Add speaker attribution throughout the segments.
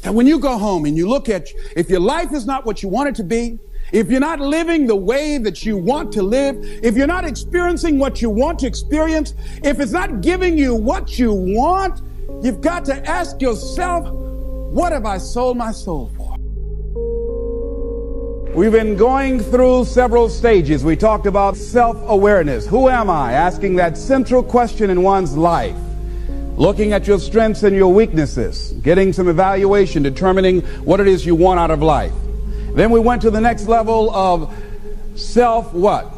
Speaker 1: That when you go home and you look at, if your life is not what you want it to be, if you're not living the way that you want to live, if you're not experiencing what you want to experience, if it's not giving you what you want, you've got to ask yourself, what have I sold my soul for? We've been going through several stages. We talked about self-awareness. Who am I? Asking that central question in one's life. Looking at your strengths and your weaknesses. Getting some evaluation, determining what it is you want out of life. Then we went to the next level of self-what?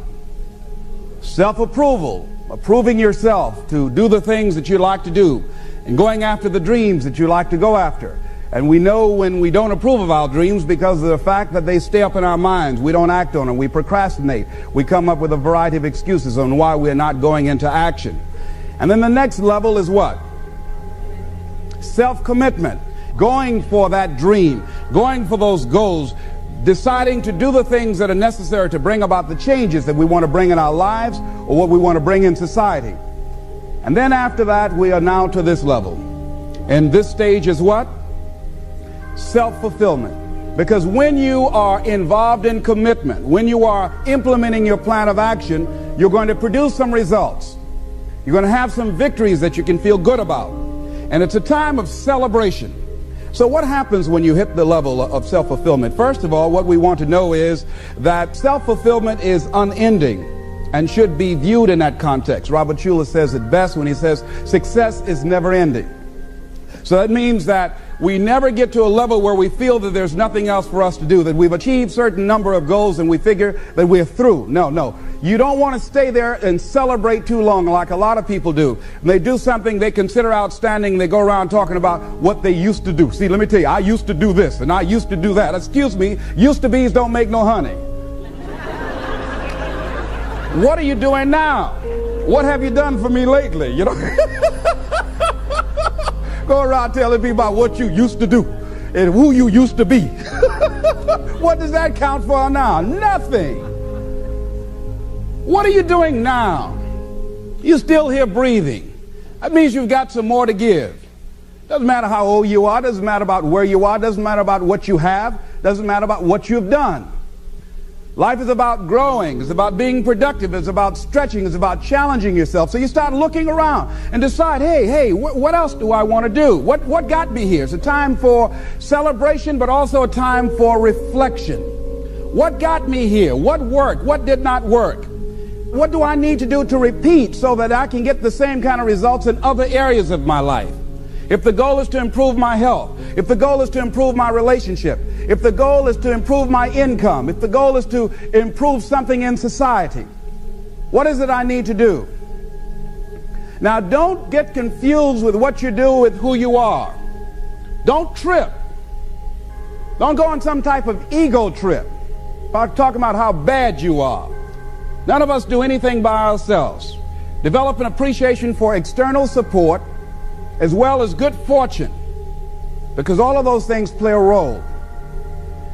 Speaker 1: Self-approval. Approving yourself to do the things that you like to do. And going after the dreams that you like to go after. And we know when we don't approve of our dreams because of the fact that they stay up in our minds. We don't act on them. We procrastinate. We come up with a variety of excuses on why we're not going into action. And then the next level is what? Self-commitment. Going for that dream. Going for those goals. Deciding to do the things that are necessary to bring about the changes that we want to bring in our lives or what we want to bring in society. And then after that, we are now to this level. And this stage is what? Self-fulfillment. Because when you are involved in commitment, when you are implementing your plan of action, you're going to produce some results. You're going to have some victories that you can feel good about. And it's a time of celebration. So what happens when you hit the level of self-fulfillment? First of all, what we want to know is that self-fulfillment is unending and should be viewed in that context. Robert Schuller says it best when he says success is never ending. So that means that we never get to a level where we feel that there's nothing else for us to do, that we've achieved certain number of goals and we figure that we're through. No. You don't want to stay there and celebrate too long like a lot of people do. When they do something they consider outstanding, they go around talking about what they used to do. See, let me tell you, I used to do this and I used to do that. Excuse me, used to be's don't make no honey. What are you doing now? What have you done for me lately? You know? Go around telling people about what you used to do and who you used to be. What does that count for now? Nothing. What are you doing now? You're still here breathing. That means you've got some more to give. Doesn't matter how old you are, doesn't matter about where you are, doesn't matter about what you have, doesn't matter about what you've done. Life is about growing, it's about being productive, it's about stretching, it's about challenging yourself. So you start looking around and decide, hey, what else do I want to do? What got me here? It's a time for celebration, but also a time for reflection. What got me here? What worked? What did not work? What do I need to do to repeat so that I can get the same kind of results in other areas of my life? If the goal is to improve my health, if the goal is to improve my relationship, if the goal is to improve my income, if the goal is to improve something in society, what is it I need to do? Now, don't get confused with what you do with who you are. Don't trip. Don't go on some type of ego trip about talking about how bad you are. None of us do anything by ourselves. Develop an appreciation for external support as well as good fortune, because all of those things play a role.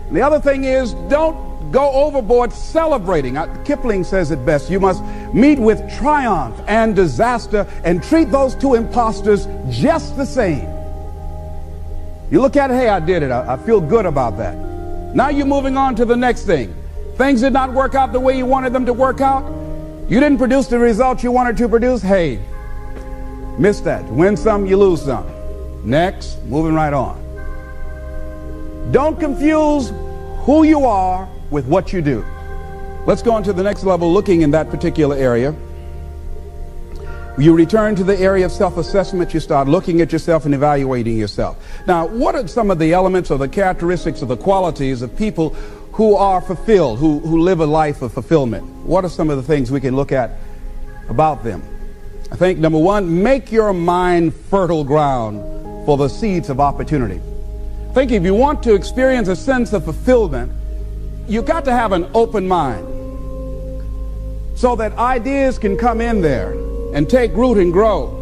Speaker 1: And the other thing is, don't go overboard celebrating. Kipling says it best. You must meet with triumph and disaster and treat those two imposters just the same. You look at it, hey, I did it. I feel good about that. Now you're moving on to the next thing. Things did not work out the way you wanted them to work out. You didn't produce the results you wanted to produce. Hey, miss that. Win some, you lose some. Next, moving right on. Don't confuse who you are with what you do. Let's go on to the next level, looking in that particular area. You return to the area of self-assessment. You start looking at yourself and evaluating yourself. Now, what are some of the elements or the characteristics or the qualities of people who are fulfilled, who live a life of fulfillment? What are some of the things we can look at about them? I think, number one, make your mind fertile ground for the seeds of opportunity. I think if you want to experience a sense of fulfillment, you've got to have an open mind so that ideas can come in there and take root and grow.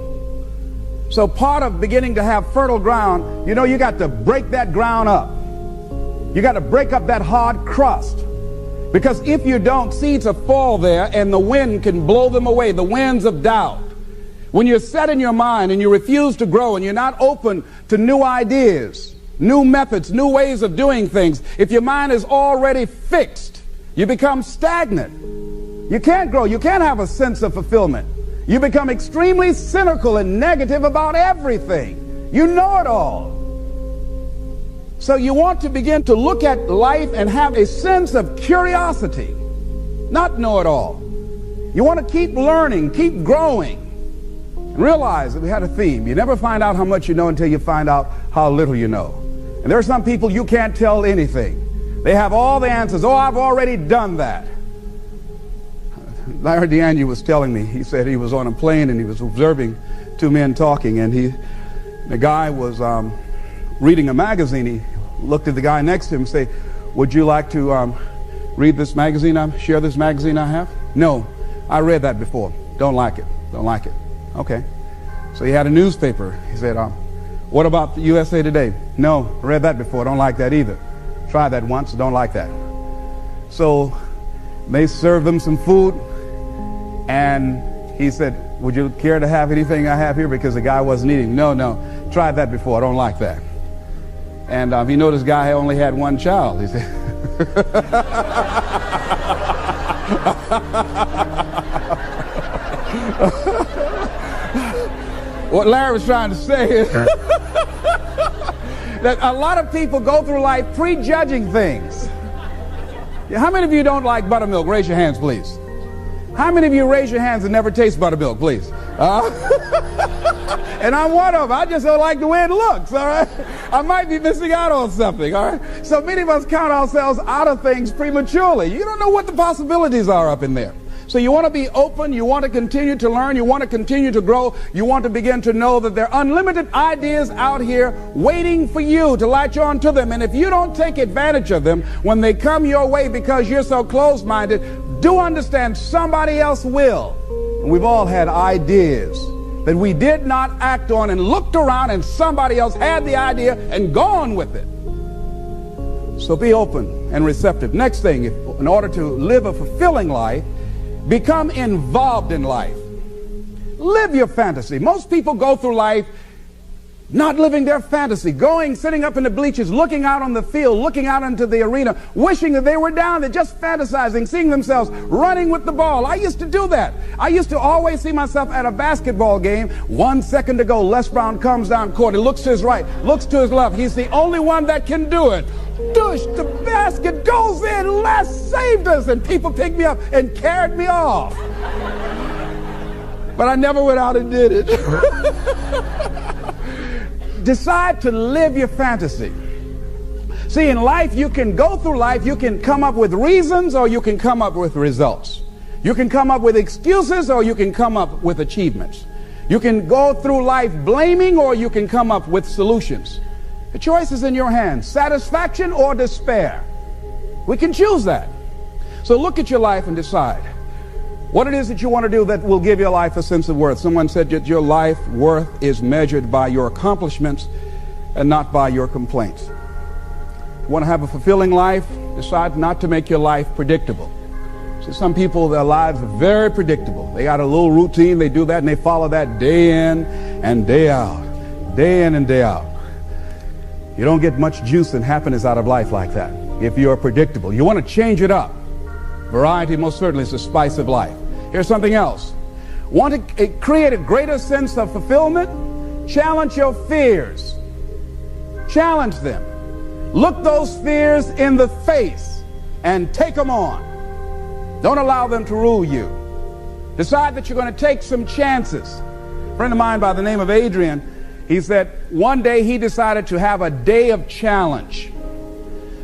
Speaker 1: So part of beginning to have fertile ground, you got to break that ground up. You got to break up that hard crust. Because if you don't, seeds will fall there and the wind can blow them away, the winds of doubt. When you're set in your mind and you refuse to grow and you're not open to new ideas, new methods, new ways of doing things. If your mind is already fixed, you become stagnant. You can't grow. You can't have a sense of fulfillment. You become extremely cynical and negative about everything. You know it all. So you want to begin to look at life and have a sense of curiosity, not know it all. You want to keep learning, keep growing, and realize that we had a theme. You never find out how much you know until you find out how little you know. And there are some people you can't tell anything. They have all the answers. Oh, I've already done that. Larry DeAngie was telling me, he said he was on a plane and he was observing two men talking, and the guy was reading a magazine. He looked at the guy next to him and said, would you like to read this magazine, share this magazine I have? No, I read that before. Don't like it. Don't like it. Okay. So he had a newspaper. He said, what about the USA Today? No, I read that before. Don't like that either. Tried that once. Don't like that. So they served them some food, and he said, would you care to have anything I have here? Because the guy wasn't eating. No, tried that before. I don't like that. And he noticed the guy only had one child. He said, what Larry was trying to say is that a lot of people go through life prejudging things. How many of you don't like buttermilk? Raise your hands, please. How many of you raise your hands and never taste buttermilk, please? And I'm one of them. I just don't like the way it looks, all right? I might be missing out on something, all right? So many of us count ourselves out of things prematurely. You don't know what the possibilities are up in there. So you want to be open, you want to continue to learn, you want to continue to grow, you want to begin to know that there are unlimited ideas out here waiting for you to latch on to them. And if you don't take advantage of them when they come your way because you're so closed-minded, do understand somebody else will. And we've all had ideas that we did not act on and looked around and somebody else had the idea and gone with it. So be open and receptive. Next thing, in order to live a fulfilling life, become involved in life. Live your fantasy. Most people go through life not living their fantasy, sitting up in the bleachers, looking out on the field, looking out into the arena, wishing that they were down there, just fantasizing, seeing themselves running with the ball. I used to do that. I used to always see myself at a basketball game. 1 second to go, Les Brown comes down court. He looks to his right, looks to his left. He's the only one that can do it. Douche, the basket goes in. Les saved us, and people picked me up and carried me off. But I never went out and did it. Decide to live your fantasy. See, in life, you can go through life, you can come up with reasons or you can come up with results. You can come up with excuses or you can come up with achievements. You can go through life blaming or you can come up with solutions. The choice is in your hands, satisfaction or despair. We can choose that. So look at your life and decide what it is that you want to do that will give your life a sense of worth. Someone said that your life worth is measured by your accomplishments and not by your complaints. You want to have a fulfilling life, decide not to make your life predictable. So some people, their lives are very predictable. They got a little routine, they do that, and they follow that day in and day out, day in and day out. You don't get much juice and happiness out of life like that if you're predictable. You want to change it up. Variety most certainly is the spice of life. Here's something else. Want to create a greater sense of fulfillment? Challenge your fears. Challenge them. Look those fears in the face and take them on. Don't allow them to rule you. Decide that you're going to take some chances. A friend of mine by the name of Adrian, he said one day he decided to have a day of challenge.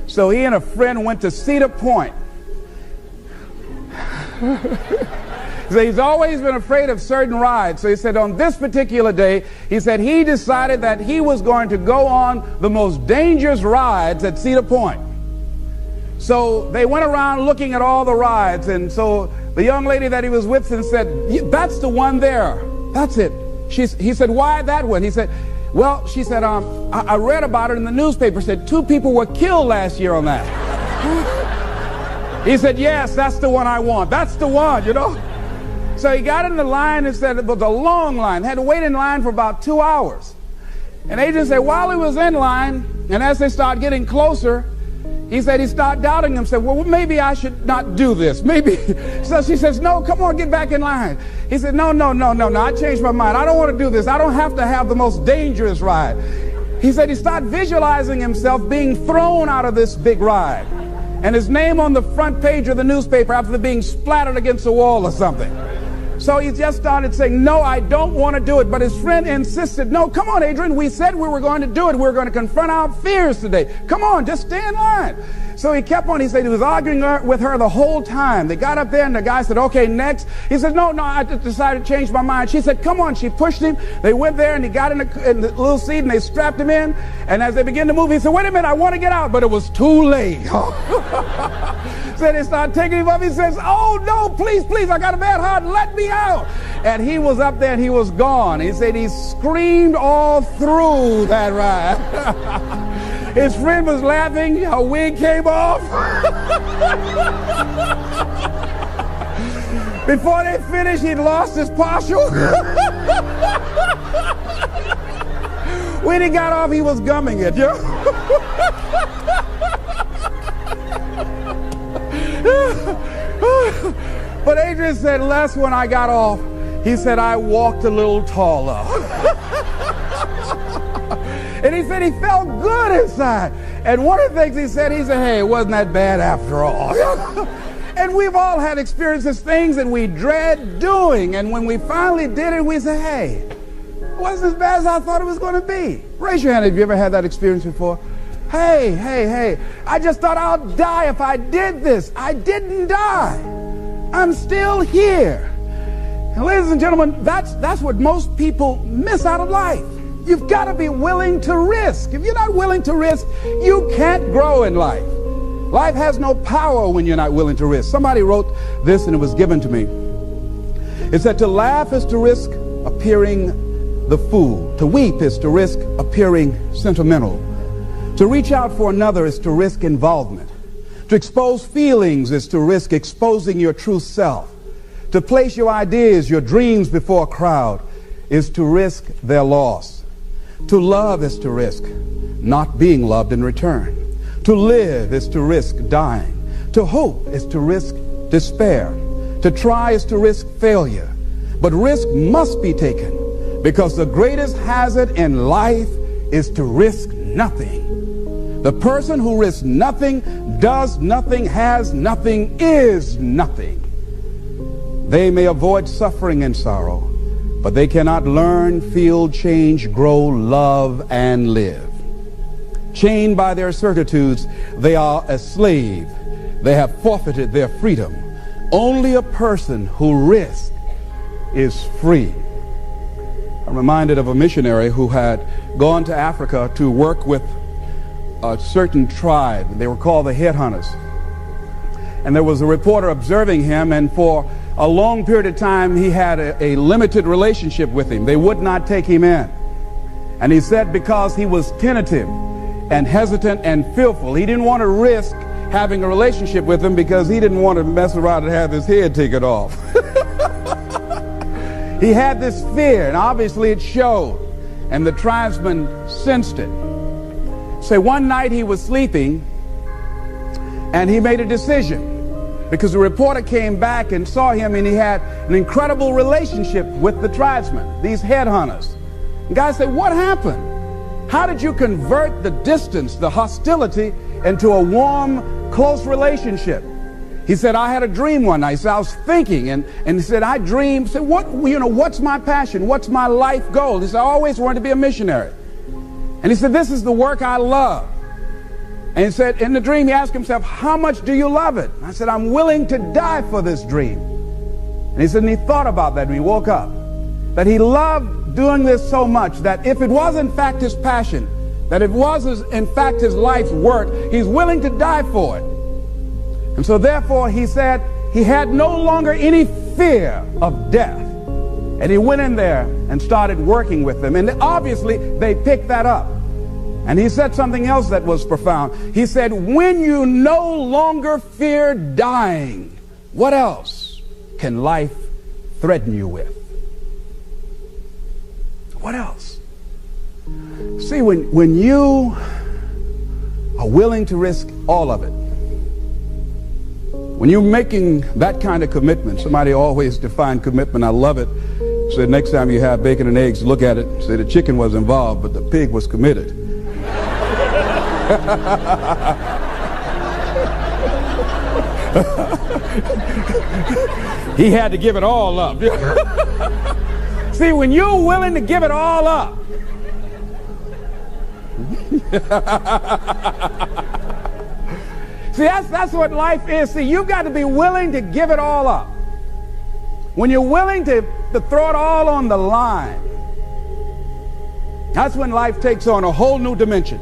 Speaker 1: So he and a friend went to Cedar Point. So he's always been afraid of certain rides. So he said on this particular day, he said he decided that he was going to go on the most dangerous rides at Cedar Point. So they went around looking at all the rides, and so the young lady that he was with said, that's the one there. That's it. He said, why that one? He said, well, she said, I read about it in the newspaper. Said 2 people were killed last year on that. He said, yes, that's the one I want. That's the one, you know. So he got in the line and said it was a long line. Had to wait in line for about 2 hours. And Adrian said, while he was in line, and as they started getting closer, he said he started doubting himself. Well, maybe I should not do this. Maybe. So she says, no, come on, get back in line. He said, no, I changed my mind. I don't want to do this. I don't have to have the most dangerous ride. He said he started visualizing himself being thrown out of this big ride, and his name on the front page of the newspaper after being splattered against a wall or something. So he just started saying, no, I don't want to do it. But his friend insisted, no, come on, Adrian, we said we were going to do it. We were going to confront our fears today. Come on, just stay in line. So he kept on. He said he was arguing with her the whole time. They got up there and the guy said, okay, next. He said, no, I just decided to change my mind. She said, come on. She pushed him. They went there and he got in the little seat and they strapped him in. And as they began to move, he said, wait a minute, I want to get out. But it was too late. So they started taking him up. He says, oh, no, please, I got a bad heart. Let me out. And he was up there and he was gone. He said he screamed all through that ride. His friend was laughing. Her wig came off. Before they finished, he'd lost his partial. When he got off, he was gumming it. Yeah? But Adrian said, Les, when I got off, he said, I walked a little taller. And he said he felt good inside. And one of the things he said, hey, it wasn't that bad after all. And we've all had experiences, things that we dread doing. And when we finally did it, we say, hey, it wasn't as bad as I thought it was going to be. Raise your hand if you ever had that experience before. Hey, I just thought I'll die if I did this. I didn't die. I'm still here. And ladies and gentlemen, that's what most people miss out of life. You've got to be willing to risk. If you're not willing to risk, you can't grow in life. Life has no power when you're not willing to risk. Somebody wrote this and it was given to me. It said, to laugh is to risk appearing the fool. To weep is to risk appearing sentimental. To reach out for another is to risk involvement. To expose feelings is to risk exposing your true self. To place your ideas, your dreams before a crowd is to risk their loss. To love is to risk not being loved in return. To live is to risk dying. To hope is to risk despair. To try is to risk failure. But risk must be taken because the greatest hazard in life is to risk nothing. The person who risks nothing, does nothing, has nothing, is nothing. They may avoid suffering and sorrow, but they cannot learn, feel, change, grow, love, and live. Chained by their certitudes, they are a slave. They have forfeited their freedom. Only a person who risks is free. I'm reminded of a missionary who had gone to Africa to work with a certain tribe. They were called the headhunters. And there was a reporter observing him, and for a long period of time he had a limited relationship with him. They would not take him in. And he said because he was tentative and hesitant and fearful, he didn't want to risk having a relationship with him because he didn't want to mess around and have his head taken off. He had this fear, and obviously it showed, and the tribesman sensed it. So one night he was sleeping and he made a decision, because the reporter came back and saw him, and he had an incredible relationship with the tribesmen, these headhunters. The guy said, what happened? How did you convert the distance, the hostility, into a warm, close relationship? He said, I had a dream one night. He said, I was thinking, and he said, I dreamed. He said, what's my passion? What's my life goal? He said, I always wanted to be a missionary. And he said, this is the work I love. And he said, in the dream, he asked himself, how much do you love it? I said, I'm willing to die for this dream. And he said, and he thought about that when he woke up, that he loved doing this so much that if it was in fact his passion, that it was in fact his life's work, he's willing to die for it. And so therefore, he said, he had no longer any fear of death. And he went in there and started working with them. And obviously, they picked that up. And he said something else that was profound. He said, when you no longer fear dying, what else can life threaten you with? What else? See, when you are willing to risk all of it, when you're making that kind of commitment, somebody always defined commitment, I love it, said next time you have bacon and eggs, look at it, say the chicken was involved, but the pig was committed. He had to give it all up. See, when you're willing to give it all up, see, that's what life is. See, you've got to be willing to give it all up. When you're willing to throw it all on the line, that's when life takes on a whole new dimension.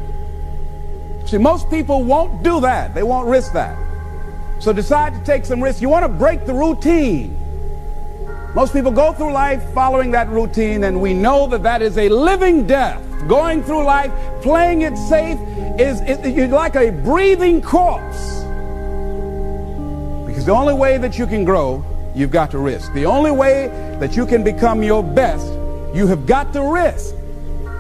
Speaker 1: See, most people won't do that. They won't risk that. So decide to take some risks. You want to break the routine. Most people go through life following that routine, and we know that that is a living death. Going through life, playing it safe, you're like a breathing corpse. Because the only way that you can grow, you've got to risk. The only way that you can become your best, you have got to risk.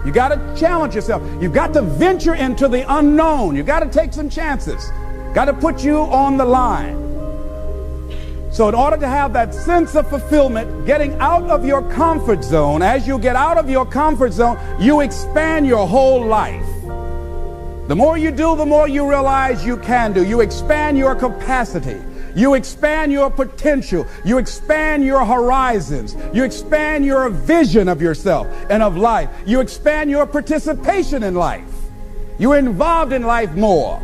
Speaker 1: You got to challenge yourself. You've got to venture into the unknown. You've got to take some chances. Got to put you on the line. So in order to have that sense of fulfillment, getting out of your comfort zone, as you get out of your comfort zone, you expand your whole life. The more you do, the more you realize you can do. You expand your capacity. You expand your potential. You expand your horizons. You expand your vision of yourself and of life. You expand your participation in life. You're involved in life more.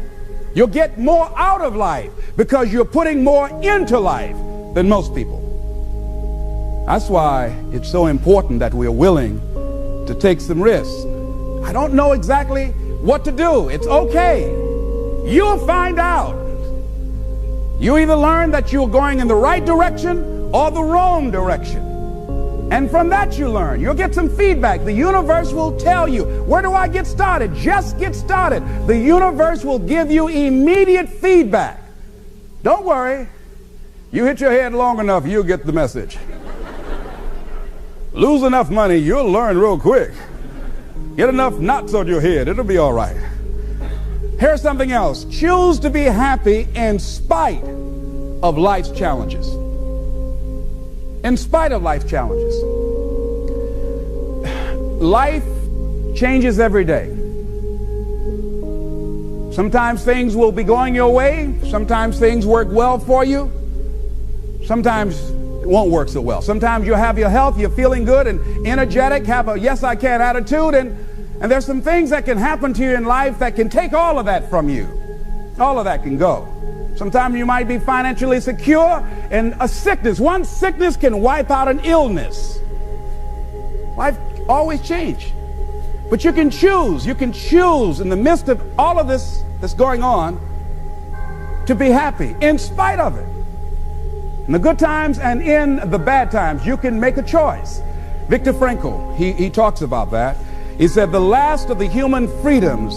Speaker 1: You'll get more out of life because you're putting more into life than most people. That's why it's so important that we are willing to take some risks. I don't know exactly what to do. It's okay. You'll find out. You either learn that you're going in the right direction or the wrong direction. And from that you learn. You'll get some feedback. The universe will tell you, where do I get started? Just get started. The universe will give you immediate feedback. Don't worry. You hit your head long enough, you'll get the message. Lose enough money, you'll learn real quick. Get enough knots on your head, it'll be all right. Here's something else. Choose to be happy in spite of life's challenges. In spite of life's challenges. Life changes every day. Sometimes things will be going your way. Sometimes things work well for you. Sometimes it won't work so well. Sometimes you'll have your health, you're feeling good and energetic, have a yes I can attitude, and there's some things that can happen to you in life that can take all of that from you. All of that can go. Sometimes you might be financially secure, and a sickness, one sickness can wipe out an illness. Life always changes. But you can choose in the midst of all of this that's going on to be happy in spite of it. In the good times and in the bad times, you can make a choice. Viktor Frankl, he talks about that. He said the last of the human freedoms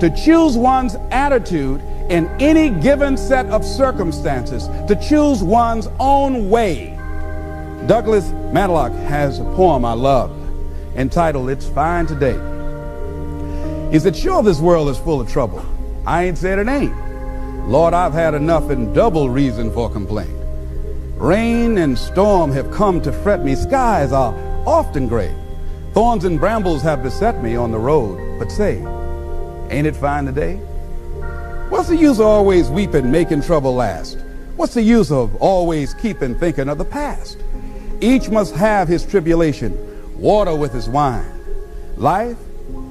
Speaker 1: to choose one's attitude in any given set of circumstances, to choose one's own way. Douglas Matlock has a poem I love entitled It's Fine Today. He said, sure, this world is full of trouble. I ain't said it ain't. Lord, I've had enough and double reason for complaint. Rain and storm have come to fret me. Skies are often gray. Thorns and brambles have beset me on the road. But say, ain't it fine today? What's the use of always weeping, making trouble last? What's the use of always keeping thinking of the past? Each must have his tribulation, water with his wine. Life,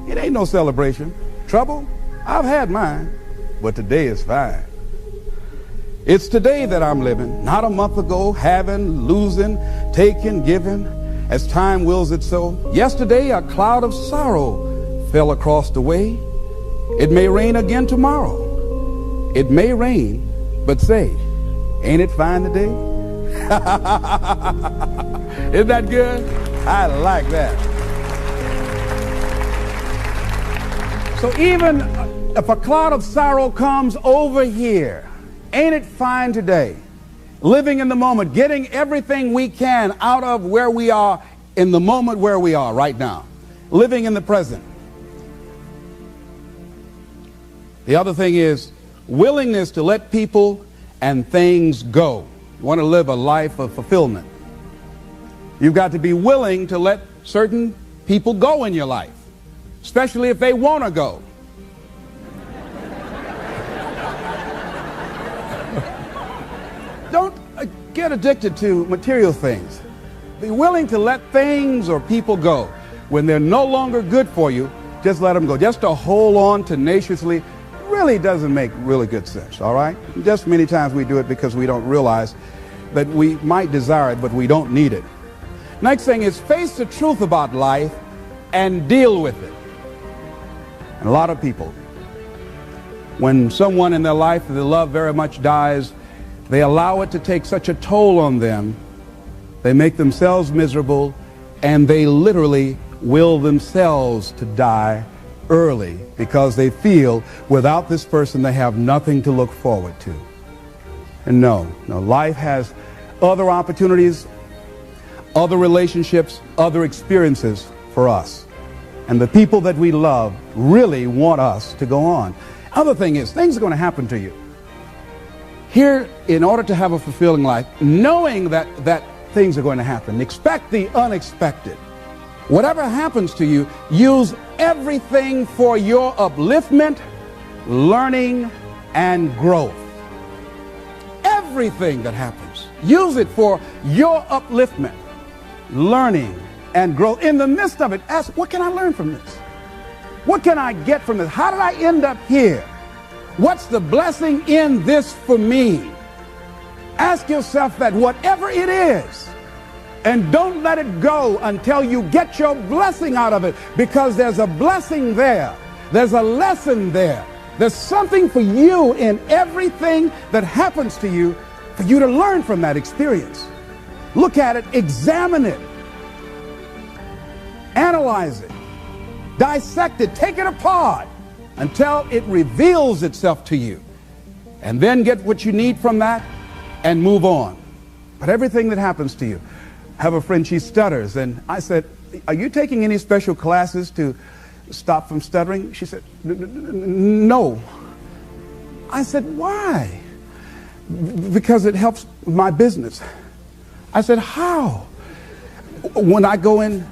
Speaker 1: it ain't no celebration. Trouble, I've had mine, but today is fine. It's today that I'm living, not a month ago, having, losing, taking, giving, as time wills it so. Yesterday, a cloud of sorrow fell across the way. It may rain again tomorrow. It may rain, but say, ain't it fine today? Isn't that good? I like that. So even if a cloud of sorrow comes over here, ain't it fine today? Living in the moment, getting everything we can out of where we are in the moment where we are right now. Living in the present. The other thing is willingness to let people and things go. You want to live a life of fulfillment. You've got to be willing to let certain people go in your life, especially if they want to go. Don't get addicted to material things. Be willing to let things or people go. When they're no longer good for you, just let them go. Just to hold on tenaciously really doesn't make really good sense, all right? Just many times we do it because we don't realize that we might desire it, but we don't need it. Next thing is face the truth about life and deal with it. And a lot of people, when someone in their life that they love very much dies, they allow it to take such a toll on them. They make themselves miserable, and they literally will themselves to die early because they feel without this person they have nothing to look forward to. And no, life has other opportunities, other relationships, other experiences for us. And the people that we love really want us to go on. Other thing is, things are going to happen to you. Here, in order to have a fulfilling life, knowing that things are going to happen, expect the unexpected. Whatever happens to you, use everything for your upliftment, learning, and growth. Everything that happens, use it for your upliftment, learning, and growth. In the midst of it, ask, what can I learn from this? What can I get from this? How did I end up here? What's the blessing in this for me? Ask yourself that, whatever it is, and don't let it go until you get your blessing out of it, because there's a blessing there. There's a lesson there. There's something for you in everything that happens to you for you to learn from that experience. Look at it, examine it, analyze it, dissect it, take it apart until it reveals itself to you. And then get what you need from that and move on. But everything that happens to you, I have a friend, she stutters, and I said, are you taking any special classes to stop from stuttering? She said, no. I said, why? Because it helps my business. I said, how? When I go in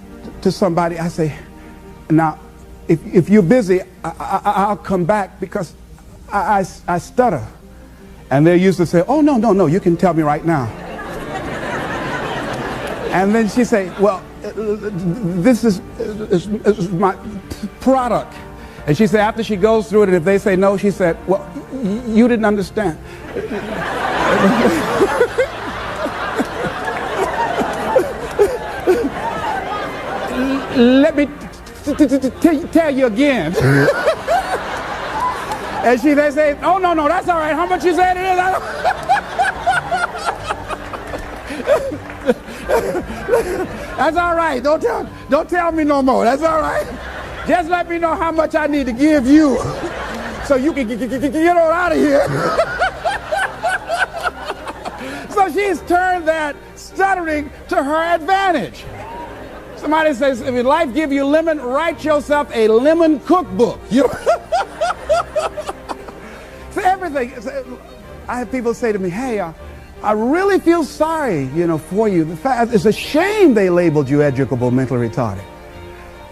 Speaker 1: to somebody, I say, now, if you're busy, I'll come back because I stutter. And they used to say, oh, no, you can tell me right now. And then she say, well, this is my product. And she said, after she goes through it, and if they say no, she said, well, you didn't understand. Let me tell you again. And they say, oh, no, that's all right. How much you said it is? That's all right. Don't tell me no more. That's all right. Just let me know how much I need to give you so you can get on out of here. So she's turned that stuttering to her advantage. Somebody says, if life give you lemon, write yourself a lemon cookbook. You know? So everything. I have people say to me, hey, I really feel sorry, for you. The fact, it's a shame they labeled you educable mentally retarded.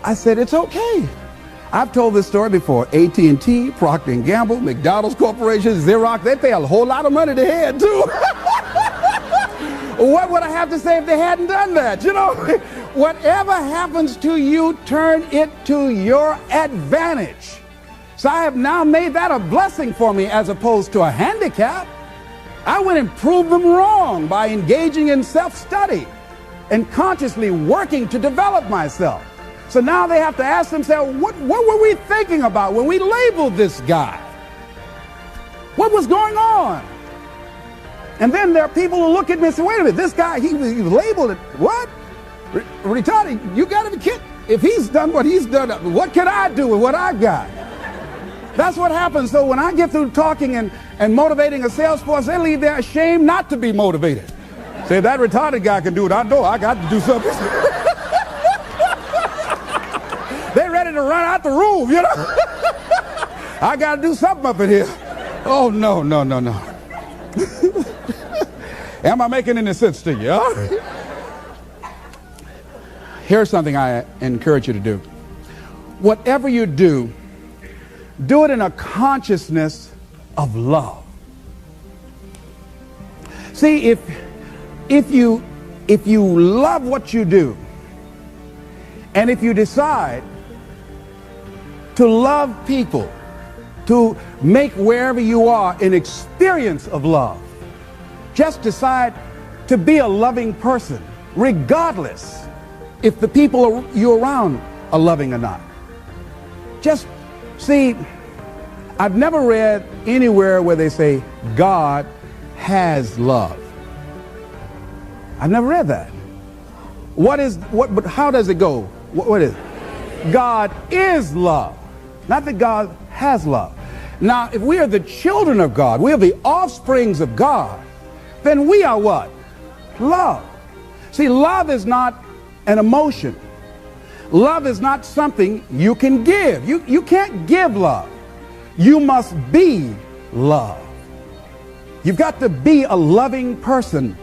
Speaker 1: I said, it's okay. I've told this story before. AT&T, Procter & Gamble, McDonald's Corporation, Xerox, they pay a whole lot of money to head, too. What would I have to say if they hadn't done that? Whatever happens to you, turn it to your advantage. So I have now made that a blessing for me as opposed to a handicap. I went and proved them wrong by engaging in self-study and consciously working to develop myself. So now they have to ask themselves, what were we thinking about when we labeled this guy? What was going on? And then there are people who look at me and say, wait a minute, this guy, he labeled it, what? Retarded, you got to be kidding. If he's done what he's done, what can I do with what I've got? That's what happens. So when I get through talking and motivating a sales force, they leave there ashamed not to be motivated. Say, that retarded guy can do it. I know I got to do something. They're ready to run out the room, I got to do something up in here. Oh, no, no, no, no. Am I making any sense to you? Huh? Here's something I encourage you to do. Whatever you do, do it in a consciousness of love. See, if you love what you do, and if you decide to love people, to make wherever you are an experience of love, just decide to be a loving person, regardless if the people you're around are loving or not. Just see, I've never read anywhere where they say God has love. I've never read that. But how does it go? What is it? God is love, not that God has love. Now, if we are the children of God, we are the offsprings of God, then we are what? Love. See, love is not an emotion. Love is not something you can give. You can't give love. You must be love. You've got to be a loving person.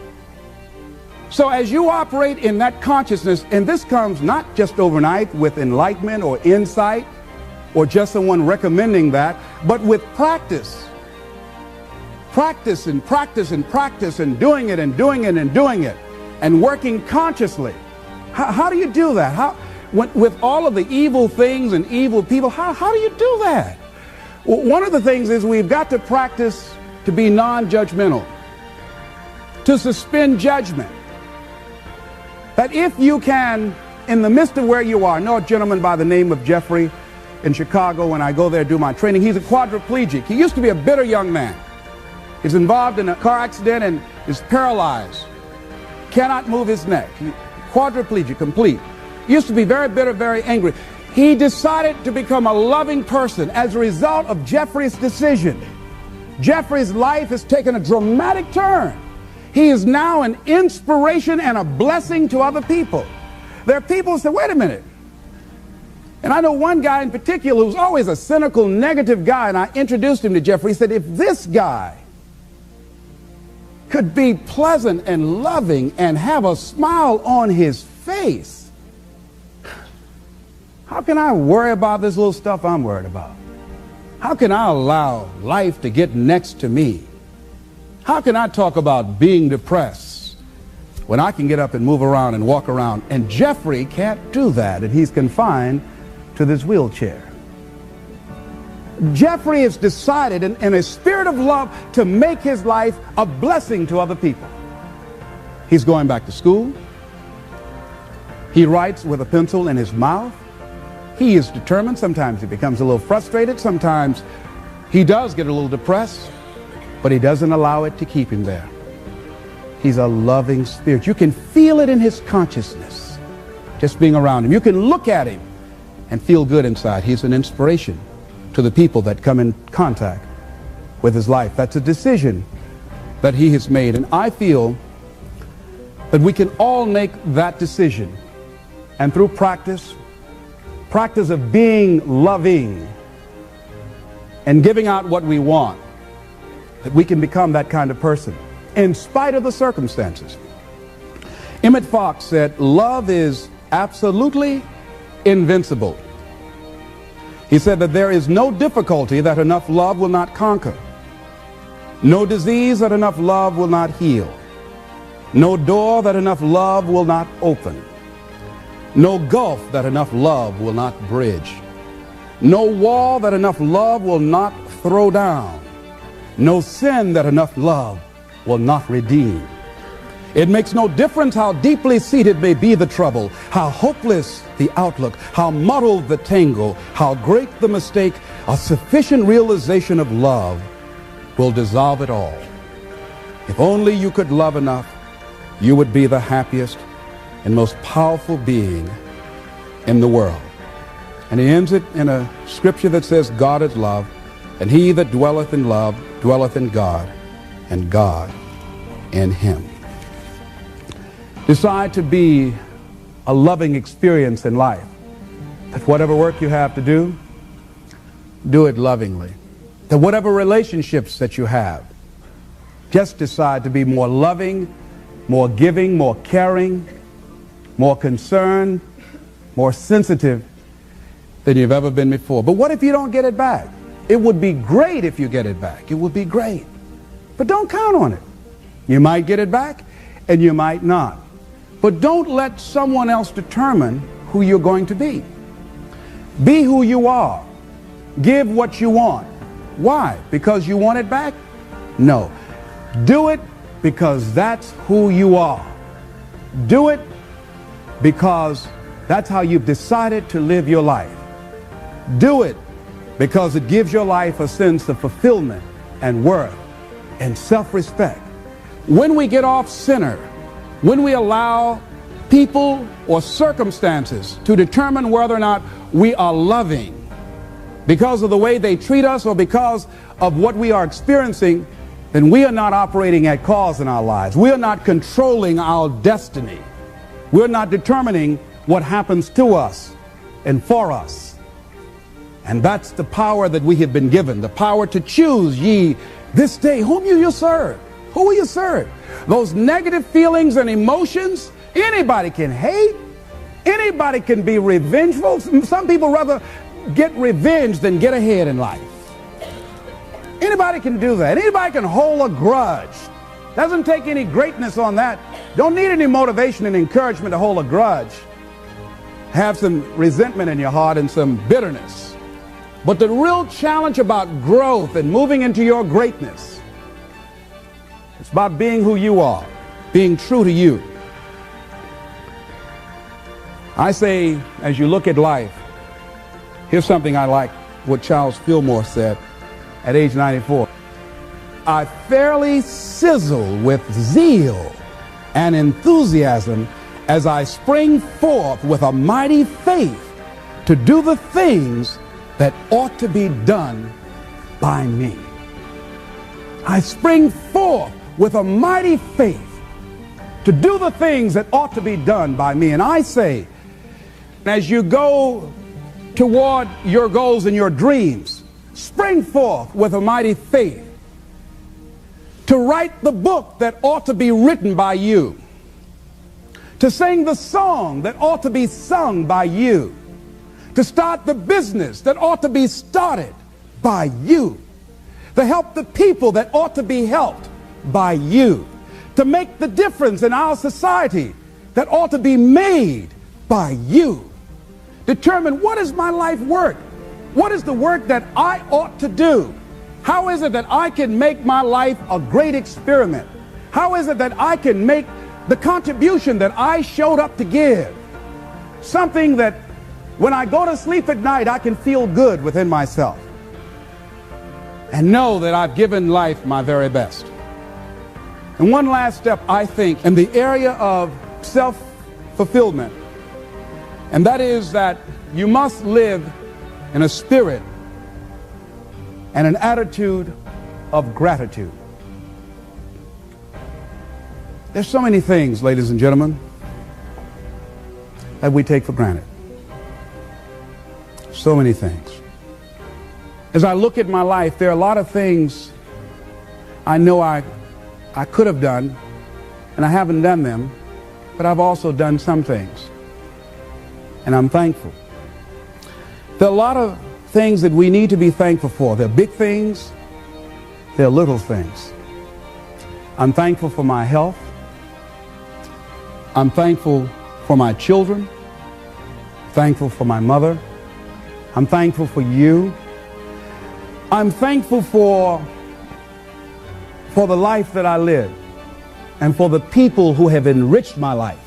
Speaker 1: So as you operate in that consciousness, and this comes not just overnight with enlightenment or insight or just someone recommending that, but with practice. Practice and practice and practice and doing it and doing it and doing it and working consciously. How do you do that? With all of the evil things and evil people, how do you do that? Well, one of the things is we've got to practice to be non-judgmental, to suspend judgment. That if you can, in the midst of where you are, I know a gentleman by the name of Jeffrey in Chicago. When I go there to do my training, he's a quadriplegic. He used to be a bitter young man. He's involved in a car accident and is paralyzed. Cannot move his neck. Quadriplegic, complete. Used to be very bitter, very angry. He decided to become a loving person as a result of Jeffrey's decision. Jeffrey's life has taken a dramatic turn. He is now an inspiration and a blessing to other people. There are people who say, wait a minute. And I know one guy in particular who's always a cynical, negative guy, and I introduced him to Jeffrey. He said, if this guy could be pleasant and loving and have a smile on his face, how can I worry about this little stuff I'm worried about? How can I allow life to get next to me? How can I talk about being depressed when I can get up and move around and walk around? And Jeffrey can't do that, and he's confined to this wheelchair. Jeffrey has decided in a spirit of love to make his life a blessing to other people. He's going back to school. He writes with a pencil in his mouth. He is determined. Sometimes he becomes a little frustrated. Sometimes he does get a little depressed, but he doesn't allow it to keep him there. He's a loving spirit. You can feel it in his consciousness, just being around him. You can look at him and feel good inside. He's an inspiration to the people that come in contact with his life. That's a decision that he has made. And I feel that we can all make that decision. And through practice of being loving and giving out what we want, that we can become that kind of person in spite of the circumstances. Emmett Fox said, love is absolutely invincible. He said that there is no difficulty that enough love will not conquer, no disease that enough love will not heal, no door that enough love will not open, no gulf that enough love will not bridge, no wall that enough love will not throw down, no sin that enough love will not redeem. It makes no difference how deeply seated may be the trouble, how hopeless the outlook, how muddled the tangle, how great the mistake, a sufficient realization of love will dissolve it all. If only you could love enough, you would be the happiest and most powerful being in the world. And he ends it in a scripture that says, God is love, and he that dwelleth in love dwelleth in God, and God in him. Decide to be a loving experience in life. That whatever work you have to do, do it lovingly. That whatever relationships that you have, just decide to be more loving, more giving, more caring, more concerned, more sensitive than you've ever been before. But what if you don't get it back? It would be great if you get it back. It would be great. But don't count on it. You might get it back and you might not. But don't let someone else determine who you're going to be. Be who you are. Give what you want. Why? Because you want it back? No. Do it because that's who you are. Do it because that's how you've decided to live your life. Do it because it gives your life a sense of fulfillment and worth and self-respect. When we get off center, when we allow people or circumstances to determine whether or not we are loving because of the way they treat us or because of what we are experiencing, then we are not operating at cause in our lives. We are not controlling our destiny. We're not determining what happens to us and for us. And that's the power that we have been given, the power to choose ye this day whom you will serve. Who will you serve? Those negative feelings and emotions, anybody can hate. Anybody can be revengeful. Some people rather get revenge than get ahead in life. Anybody can do that. Anybody can hold a grudge. Doesn't take any greatness on that. Don't need any motivation and encouragement to hold a grudge. Have some resentment in your heart and some bitterness. But the real challenge about growth and moving into your greatness, it's about being who you are, being true to you. I say, as you look at life, here's something I like, what Charles Fillmore said at age 94. I fairly sizzle with zeal and enthusiasm as I spring forth with a mighty faith to do the things that ought to be done by me. I spring forth with a mighty faith to do the things that ought to be done by me. And I say, as you go toward your goals and your dreams, spring forth with a mighty faith to write the book that ought to be written by you, to sing the song that ought to be sung by you, to start the business that ought to be started by you, to help the people that ought to be helped by you, to make the difference in our society that ought to be made by you. Determine, what is my life work? What is the work that I ought to do? How is it that I can make my life a great experiment? How is it that I can make the contribution that I showed up to give? Something that when I go to sleep at night, I can feel good within myself and know that I've given life my very best. And one last step, I think, in the area of self-fulfillment, and that is that you must live in a spirit and an attitude of gratitude. There's so many things, ladies and gentlemen, that we take for granted. So many things. As I look at my life, there are a lot of things I know I could have done, and I haven't done them, but I've also done some things, and I'm thankful. There are a lot of things that we need to be thankful for. They're big things, they're little things. I'm thankful for my health. I'm thankful for my children. Thankful for my mother. I'm thankful for you. I'm thankful for the life that I live and for the people who have enriched my life.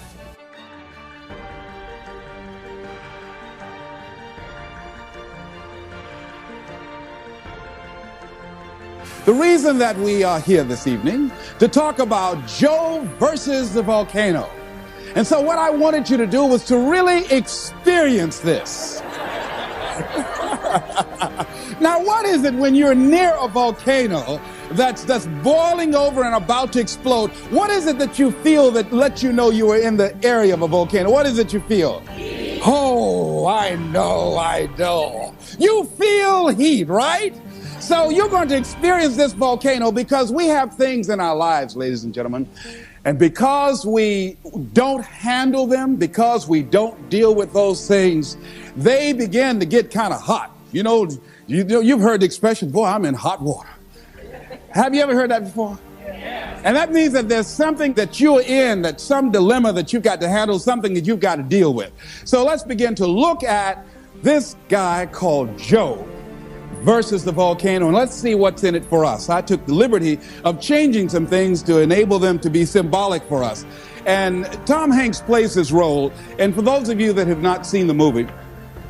Speaker 1: The reason that we are here this evening to talk about Joe versus the volcano. And so what I wanted you to do was to really experience this. Now, what is it when you're near a volcano that's boiling over and about to explode? What is it that you feel that lets you know you are in the area of a volcano? What is it you feel? Oh, I know. You feel heat, right? So you're going to experience this volcano because we have things in our lives, ladies and gentlemen. And because we don't handle them, because we don't deal with those things, they begin to get kind of hot. You've heard the expression, boy, I'm in hot water. Have you ever heard that before? And that means that there's something that you're in, that some dilemma that you've got to handle, something that you've got to deal with. So let's begin to look at this guy called Job versus the volcano, and let's see what's in it for us. I took the liberty of changing some things to enable them to be symbolic for us. And Tom Hanks plays this role, and for those of you that have not seen the movie,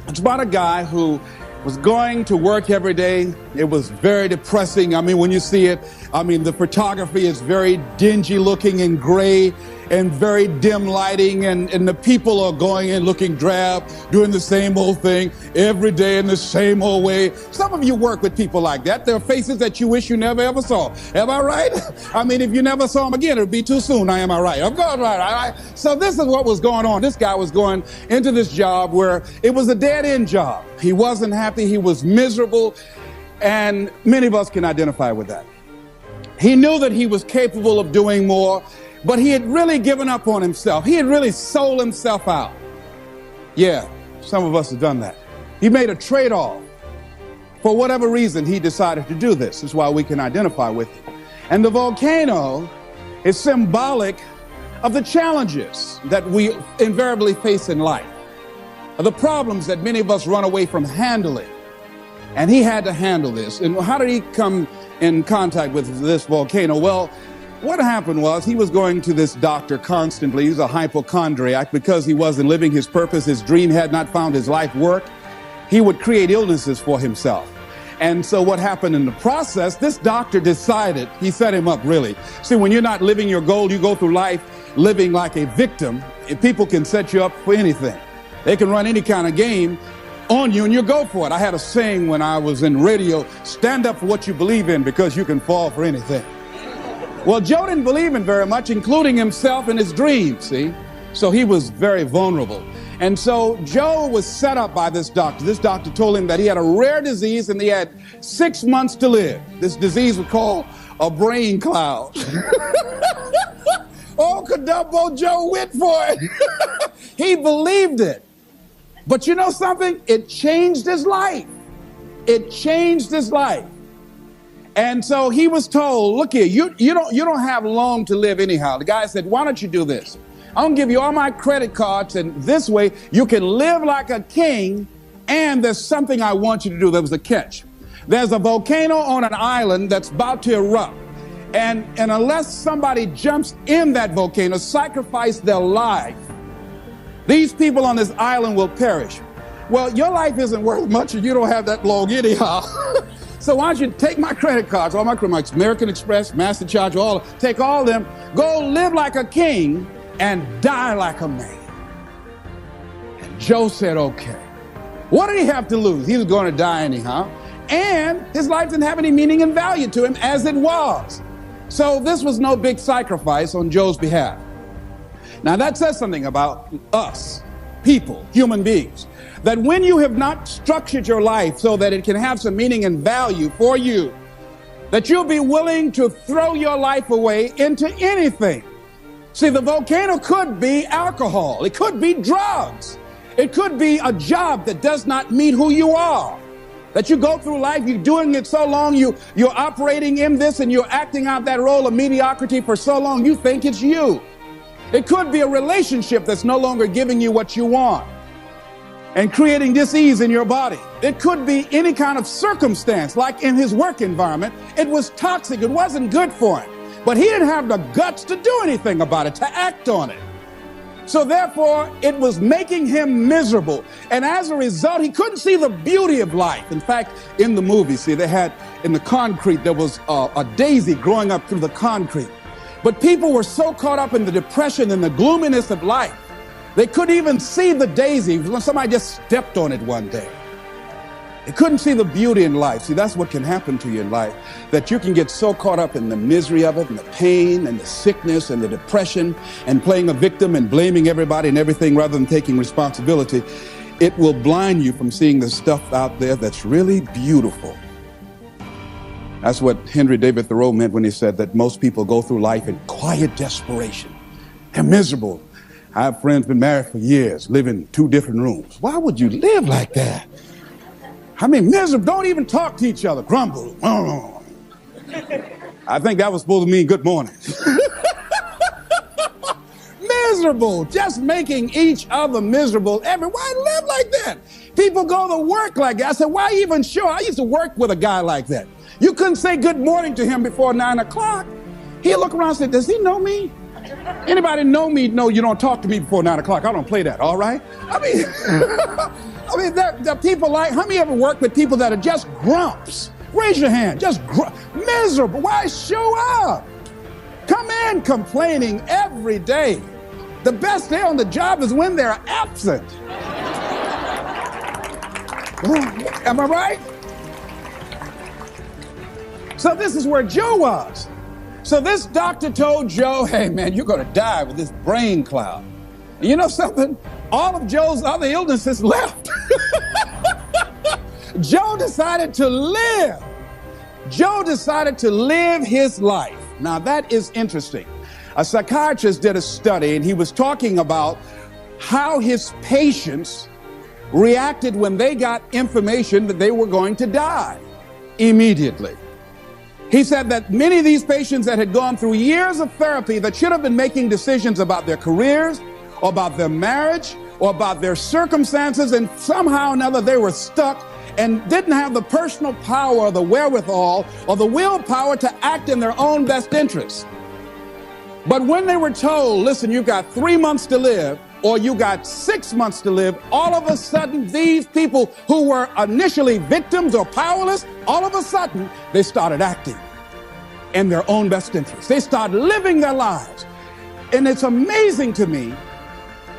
Speaker 1: it's about a guy who was going to work every day. It was very depressing. I mean, when you see it, the photography is very dingy looking and gray and very dim lighting, and the people are going in looking drab, doing the same old thing every day in the same old way. Some of you work with people like that. There are faces that you wish you never ever saw. Am I right? If you never saw them again, it would be too soon. Am I right? I'm going right. All right. So this is what was going on. This guy was going into this job where it was a dead-end job. He wasn't happy. He was miserable. And many of us can identify with that. He knew that he was capable of doing more, but he had really given up on himself. He had really sold himself out. Yeah, some of us have done that. He made a trade-off. For whatever reason, he decided to do this. That's why we can identify with it. And the volcano is symbolic of the challenges that we invariably face in life, of the problems that many of us run away from handling. And he had to handle this. And how did he come in contact with this volcano? Well, what happened was he was going to this doctor constantly. He's a hypochondriac because he wasn't living his purpose. His dream had not found his life work. He would create illnesses for himself. And so what happened in the process, this doctor decided, he set him up really. See, when you're not living your goal, you go through life living like a victim. People can set you up for anything. They can run any kind of game on you and you go for it. I had a saying when I was in radio, stand up for what you believe in because you can fall for anything. Well, Joe didn't believe in very much, including himself and his dreams, see? So he was very vulnerable. And so Joe was set up by this doctor. This doctor told him that he had a rare disease and he had 6 months to live. This disease was called a brain cloud. Oh, Kadumbo Joe went for it. He believed it. But you know something? It changed his life. It changed his life. And so he was told, look here, you don't have long to live anyhow. The guy said, why don't you do this? I'm going to give you all my credit cards, and this way you can live like a king, and there's something I want you to do. There was a catch. There's a volcano on an island that's about to erupt. And unless somebody jumps in that volcano, sacrifice their life, these people on this island will perish. Well, your life isn't worth much if you don't have that long anyhow. So why don't you take my credit cards, all my American Express, MasterCharge, take all of them, go live like a king and die like a man. And Joe said, okay. What did he have to lose? He was going to die anyhow. And his life didn't have any meaning and value to him as it was. So this was no big sacrifice on Joe's behalf. Now that says something about us, people, human beings, that when you have not structured your life so that it can have some meaning and value for you, that you'll be willing to throw your life away into anything. See, the volcano could be alcohol. It could be drugs. It could be a job that does not meet who you are. That you go through life, you're doing it so long, you're operating in this and you're acting out that role of mediocrity for so long, you think it's you. It could be a relationship that's no longer giving you what you want and creating dis-ease in your body. It could be any kind of circumstance, like in his work environment. It was toxic. It wasn't good for him. But he didn't have the guts to do anything about it, to act on it. So therefore, it was making him miserable. And as a result, he couldn't see the beauty of life. In fact, in the movie, see, they had in the concrete, there was a daisy growing up through the concrete. But people were so caught up in the depression and the gloominess of life, they couldn't even see the daisy when somebody just stepped on it one day. They couldn't see the beauty in life. See, that's what can happen to you in life, that you can get so caught up in the misery of it and the pain and the sickness and the depression and playing a victim and blaming everybody and everything rather than taking responsibility. It will blind you from seeing the stuff out there that's really beautiful. That's what Henry David Thoreau meant when he said that most people go through life in quiet desperation. They're miserable. I have friends been married for years, live in 2 different rooms. Why would you live like that? I mean, miserable. Don't even talk to each other. Grumble. I think that was supposed to mean good morning. Miserable. Just making each other miserable. Why live like that? People go to work like that. I said, why even sure? I used to work with a guy like that. You couldn't say good morning to him before 9 o'clock. He'll look around and say, does he know me? Anybody know me? No, you don't talk to me before 9 o'clock. I don't play that, all right? I mean, there are people like, how many ever work with people that are just grumps? Raise your hand, just miserable. Why show up? Come in complaining every day. The best day on the job is when they're absent. Am I right? So this is where Joe was. So this doctor told Joe, hey man, you're going to die with this brain cloud. And you know something? All of Joe's other illnesses left. Joe decided to live. Joe decided to live his life. Now that is interesting. A psychiatrist did a study and he was talking about how his patients reacted when they got information that they were going to die immediately. He said that many of these patients that had gone through years of therapy that should have been making decisions about their careers, or about their marriage, or about their circumstances, and somehow or another they were stuck and didn't have the personal power or the wherewithal or the willpower to act in their own best interests. But when they were told, listen, you've got 3 months to live, or you got 6 months to live, all of a sudden these people who were initially victims or powerless, all of a sudden they started acting in their own best interest. They started living their lives. And it's amazing to me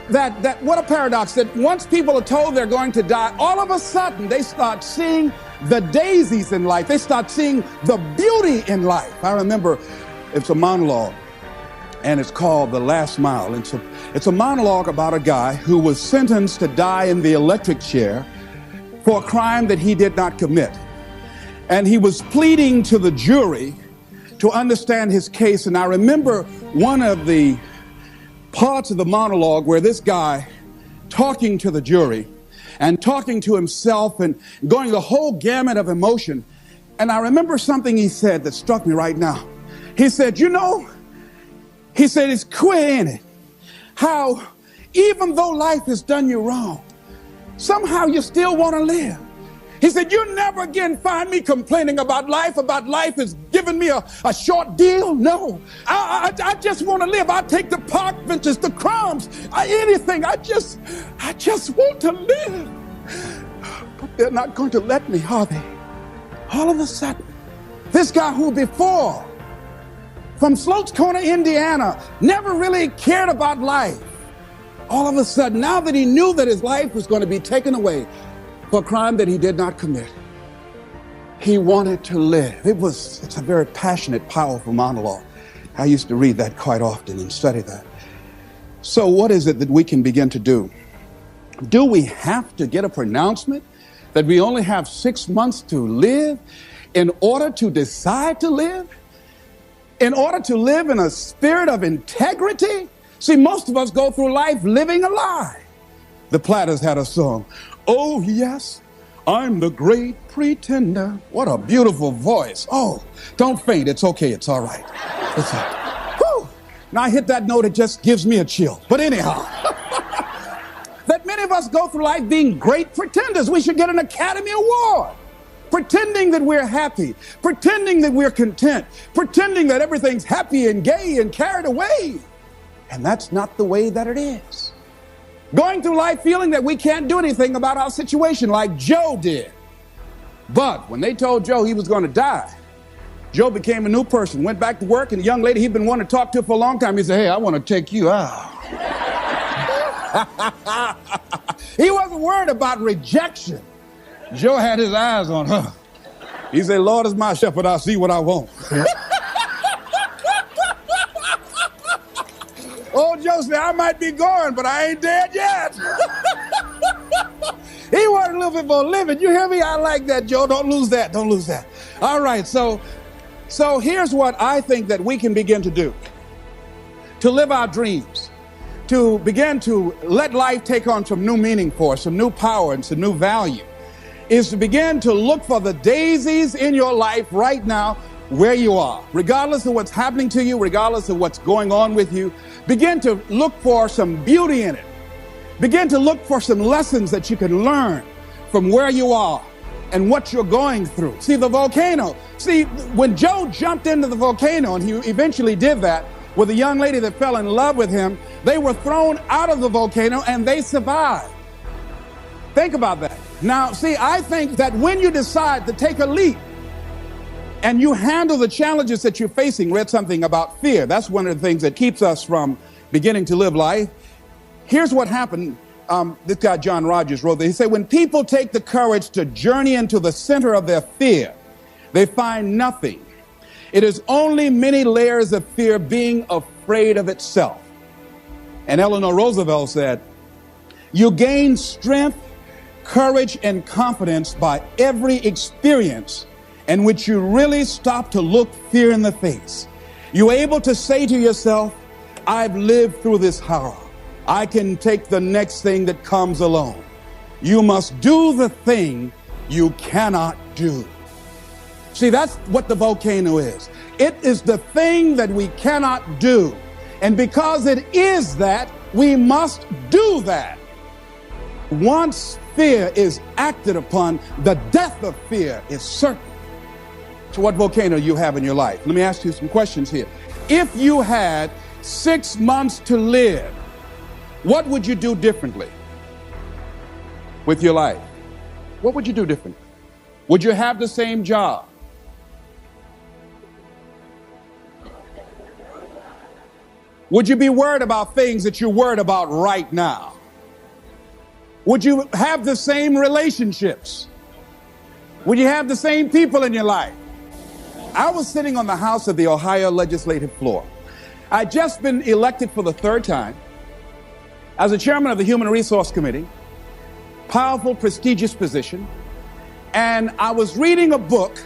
Speaker 1: that what a paradox, that once people are told they're going to die, all of a sudden they start seeing the daisies in life. They start seeing the beauty in life. I remember it's a monologue, and it's called The Last Mile. It's a monologue about a guy who was sentenced to die in the electric chair for a crime that he did not commit. And he was pleading to the jury to understand his case. And I remember one of the parts of the monologue where this guy talking to the jury and talking to himself and going the whole gamut of emotion. And I remember something he said that struck me right now. He said, he said, it's queer, ain't it? How even though life has done you wrong, somehow you still want to live. He said, you'll never again find me complaining about life is giving me a short deal. No, I just want to live. I'll take the park benches, the crumbs, anything. I just want to live. But they're not going to let me, are they? All of a sudden, this guy who before from Sloats Corner, Indiana, never really cared about life. All of a sudden, now that he knew that his life was going to be taken away for a crime that he did not commit, he wanted to live. It's a very passionate, powerful monologue. I used to read that quite often and study that. So what is it that we can begin to do? Do we have to get a pronouncement that we only have 6 months to live in order to decide to live? In order to live in a spirit of integrity? See, most of us go through life living a lie. The Platters had a song, oh yes, I'm the great pretender. What a beautiful voice. Oh, don't faint, it's okay, it's all right. It's all right. Whew. Now I hit that note, it just gives me a chill. But anyhow, that many of us go through life being great pretenders. We should get an Academy Award. Pretending that we're happy, pretending that we're content, pretending that everything's happy and gay and carried away. And that's not the way that it is. Going through life feeling that we can't do anything about our situation like Joe did. But when they told Joe he was going to die, Joe became a new person, went back to work, and the young lady he'd been wanting to talk to for a long time, he said, hey, I want to take you out. He wasn't worried about rejection. Joe had his eyes on her. He said, Lord is my shepherd, I'll see what I want. Oh, Joe said, I might be going, but I ain't dead yet. He wanted a little bit more living. You hear me? I like that, Joe. Don't lose that. Don't lose that. All right. So here's what I think that we can begin to do to live our dreams, to begin to let life take on some new meaning for us, some new power and some new value, is to begin to look for the daisies in your life right now where you are. Regardless of what's happening to you, regardless of what's going on with you, begin to look for some beauty in it. Begin to look for some lessons that you can learn from where you are and what you're going through. See, the volcano. See, when Joe jumped into the volcano, and he eventually did that with a young lady that fell in love with him, they were thrown out of the volcano and they survived. Think about that. Now, see, I think that when you decide to take a leap and you handle the challenges that you're facing, read something about fear. That's one of the things that keeps us from beginning to live life. Here's what happened. This guy, John Rogers, wrote that. He said, when people take the courage to journey into the center of their fear, they find nothing. It is only many layers of fear being afraid of itself. And Eleanor Roosevelt said, you gain strength, courage, and confidence by every experience in which you really stop to look fear in the face. You're able to say to yourself, I've lived through this horror. I can take the next thing that comes along. You must do the thing you cannot do. See, that's what the volcano is. It is the thing that we cannot do. And because it is that, we must do that. Once fear is acted upon, the death of fear is certain. So what volcano you have in your life? Let me ask you some questions here. If you had 6 months to live, what would you do differently with your life? What would you do differently? Would you have the same job? Would you be worried about things that you're worried about right now? Would you have the same relationships? Would you have the same people in your life? I was sitting on the House of the Ohio legislative floor. I'd just been elected for the 3rd time as a chairman of the Human Resource Committee, powerful, prestigious position. And I was reading a book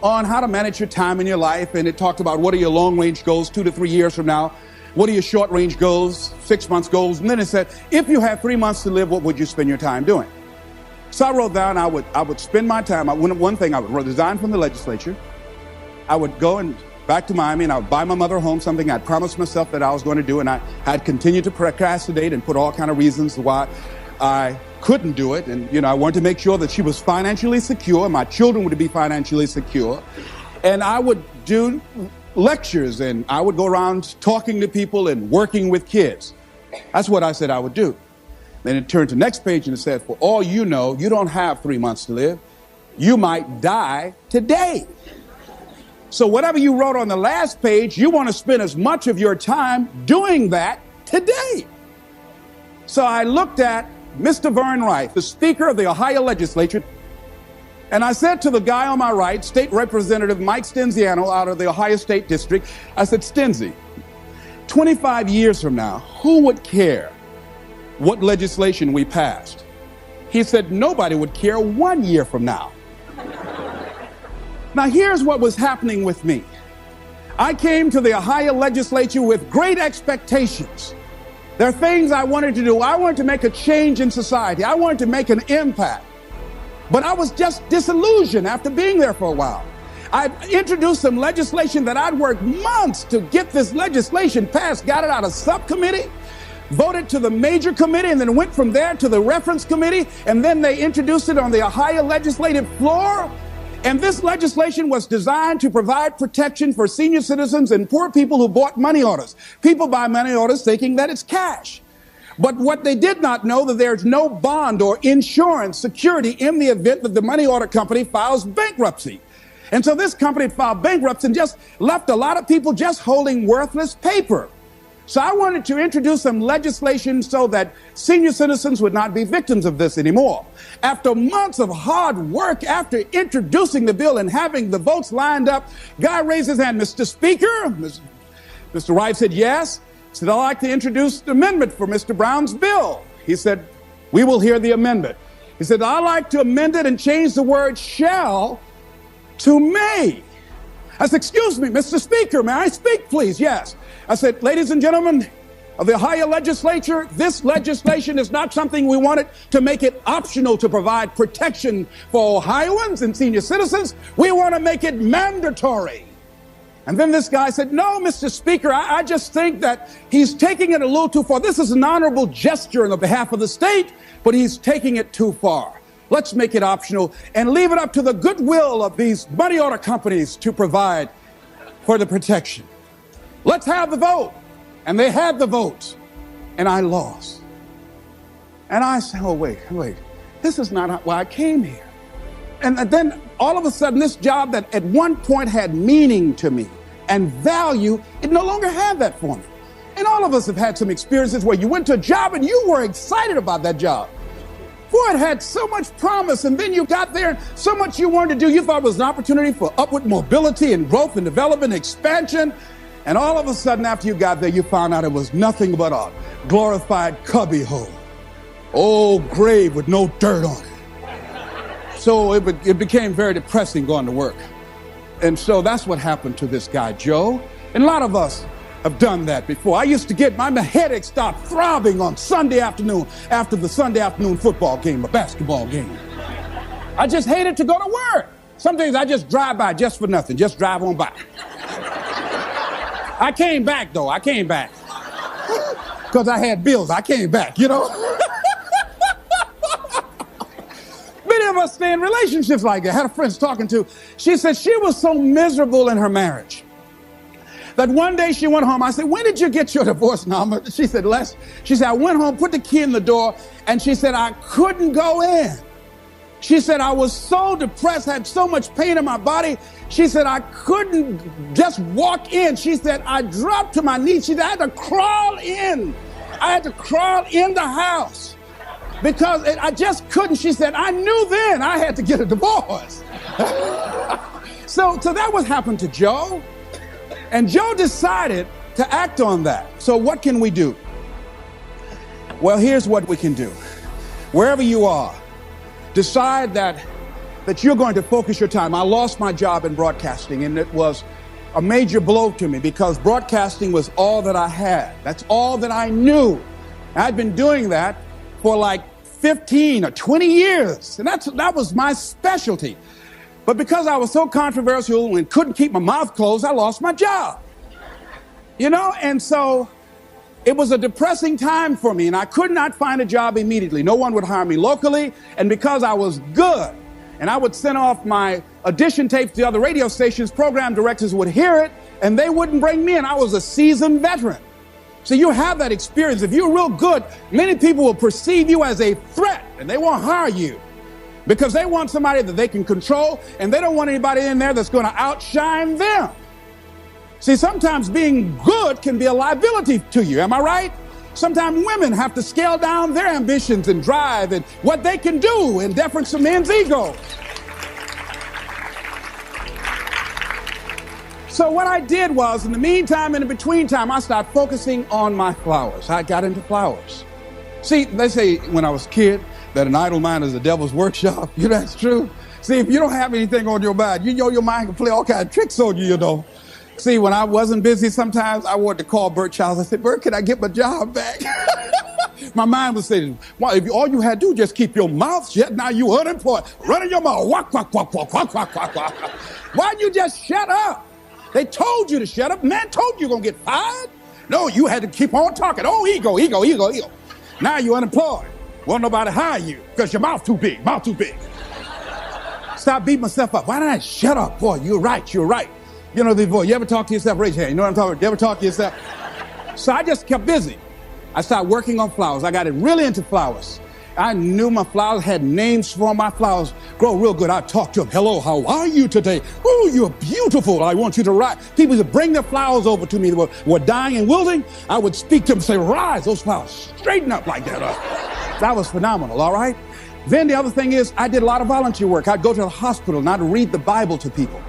Speaker 1: on how to manage your time in your life. And it talked about what are your long-range goals 2 to 3 years from now? What are your short-range goals, 6 months goals? And then it said, if you had 3 months to live, what would you spend your time doing? So I wrote down I would spend my time. One thing, I would resign from the legislature. I would go and back to Miami, and I would buy my mother a home, something I'd promised myself that I was going to do, and I had continued to procrastinate and put all kind of reasons why I couldn't do it. And, I wanted to make sure that she was financially secure, my children would be financially secure. And I would do lectures, and I would go around talking to people and working with kids. That's what I said I would do. Then it turned to the next page, and it said, for all you know, you don't have 3 months to live. You might die today. So whatever you wrote on the last page, you want to spend as much of your time doing that today. So I looked at Mr. Vern Wright, the Speaker of the Ohio Legislature, and I said to the guy on my right, State Representative Mike Stenziano out of the Ohio State District, I said, Stenzi, 25 years from now, who would care what legislation we passed? He said, nobody would care 1 year from now. Now, here's what was happening with me. I came to the Ohio legislature with great expectations. There are things I wanted to do. I wanted to make a change in society. I wanted to make an impact. But I was just disillusioned after being there for a while. I introduced some legislation that I'd worked months to get this legislation passed, got it out of subcommittee, voted to the major committee, and then went from there to the reference committee, and then they introduced it on the Ohio legislative floor. And this legislation was designed to provide protection for senior citizens and poor people who bought money orders. People buy money orders thinking that it's cash. But what they did not know that there's no bond or insurance security in the event that the money order company files bankruptcy. And so this company filed bankruptcy and just left a lot of people just holding worthless paper. So I wanted to introduce some legislation so that senior citizens would not be victims of this anymore. After months of hard work, after introducing the bill and having the votes lined up, guy raised his hand, Mr. Speaker. Mr. Wright said yes. He said, I'd like to introduce the amendment for Mr. Brown's bill. He said, we will hear the amendment. He said, I like to amend it and change the word shall to may. I said, excuse me, Mr. Speaker, may I speak, please? Yes. I said, ladies and gentlemen of the Ohio legislature, this legislation is not something we wanted to make it optional to provide protection for Ohioans and senior citizens. We want to make it mandatory. And then this guy said, no, Mr. Speaker, I just think that he's taking it a little too far. This is an honorable gesture on the behalf of the state, but he's taking it too far. Let's make it optional and leave it up to the goodwill of these money order companies to provide for the protection. Let's have the vote. And they had the votes, and I lost. And I said, oh, wait, this is not why I came here. And then all of a sudden, this job that at one point had meaning to me and value, it no longer had that for me. And all of us have had some experiences where you went to a job and you were excited about that job. Boy, it had so much promise, and then you got there and so much you wanted to do. You thought it was an opportunity for upward mobility and growth and development and expansion. And all of a sudden, after you got there, you found out it was nothing but a glorified cubbyhole. Old grave with no dirt on it. So it became very depressing going to work. And so that's what happened to this guy, Joe. And a lot of us have done that before. I used to get my headache stopped throbbing on Sunday afternoon after the Sunday afternoon football game, a basketball game. I just hated to go to work. Some days I just drive by just for nothing, just drive on by. I came back, though. I came back. Because I had bills. I came back, you know. Many of us stay in relationships like that. I had a friend talking to. She said she was so miserable in her marriage that one day she went home. I said, when did you get your divorce, Norma? She said, Les. She said, I went home, put the key in the door, and she said, I couldn't go in. She said, I was so depressed, had so much pain in my body. She said, I couldn't just walk in. She said, I dropped to my knees. She said, I had to crawl in. I had to crawl in the house because I just couldn't. She said, I knew then I had to get a divorce. So that what happened to Joe. And Joe decided to act on that. So what can we do? Well, here's what we can do. Wherever you are, decide that you're going to focus your time. I lost my job in broadcasting, and it was a major blow to me because broadcasting was all that I had. That's all that I knew. I'd been doing that for like 15 or 20 years, and that was my specialty. But because I was so controversial and couldn't keep my mouth closed, I lost my job. You know, and so it was a depressing time for me, and I could not find a job immediately. No one would hire me locally, and because I was good, and I would send off my audition tapes to other radio stations, program directors would hear it, and they wouldn't bring me in. I was a seasoned veteran. So you have that experience. If you're real good, many people will perceive you as a threat, and they won't hire you because they want somebody that they can control, and they don't want anybody in there that's going to outshine them. See, sometimes being good can be a liability to you. Am I right? Sometimes women have to scale down their ambitions and drive and what they can do in deference to men's ego. So what I did was, in the meantime, in the between time, I started focusing on my flowers. I got into flowers. See, they say when I was a kid that an idle mind is the devil's workshop. You know, that's true. See, if you don't have anything on your mind, you know your mind can play all kinds of tricks on you, you know. See, when I wasn't busy, sometimes I wanted to call Bert Childs. I said, Bert, can I get my job back? My mind was saying, well, if all you had to do just keep your mouth shut, now you unemployed. Running your mouth, walk, walk, walk, walk, walk, walk, walk, walk. Why'd you just shut up? They told you to shut up. Man told you you're going to get fired. No, you had to keep on talking. Oh, ego. Now you're unemployed. Won't nobody hire you because your mouth too big, Stop beating myself up. Why didn't I shut up? Boy, you're right. You know the voice. You ever talk to yourself? Raise your hand. You know what I'm talking about? You ever talk to yourself? So I just kept busy. I started working on flowers. I got really into flowers. I knew my flowers had names for my flowers. Grow real good. I'd talk to them. Hello, how are you today? Oh, you're beautiful. I want you to rise. People would bring their flowers over to me that were dying and wilting. I would speak to them and say, rise, those flowers. Straighten up like that. That was phenomenal, all right? Then the other thing is I did a lot of volunteer work. I'd go to the hospital and I'd read the Bible to people.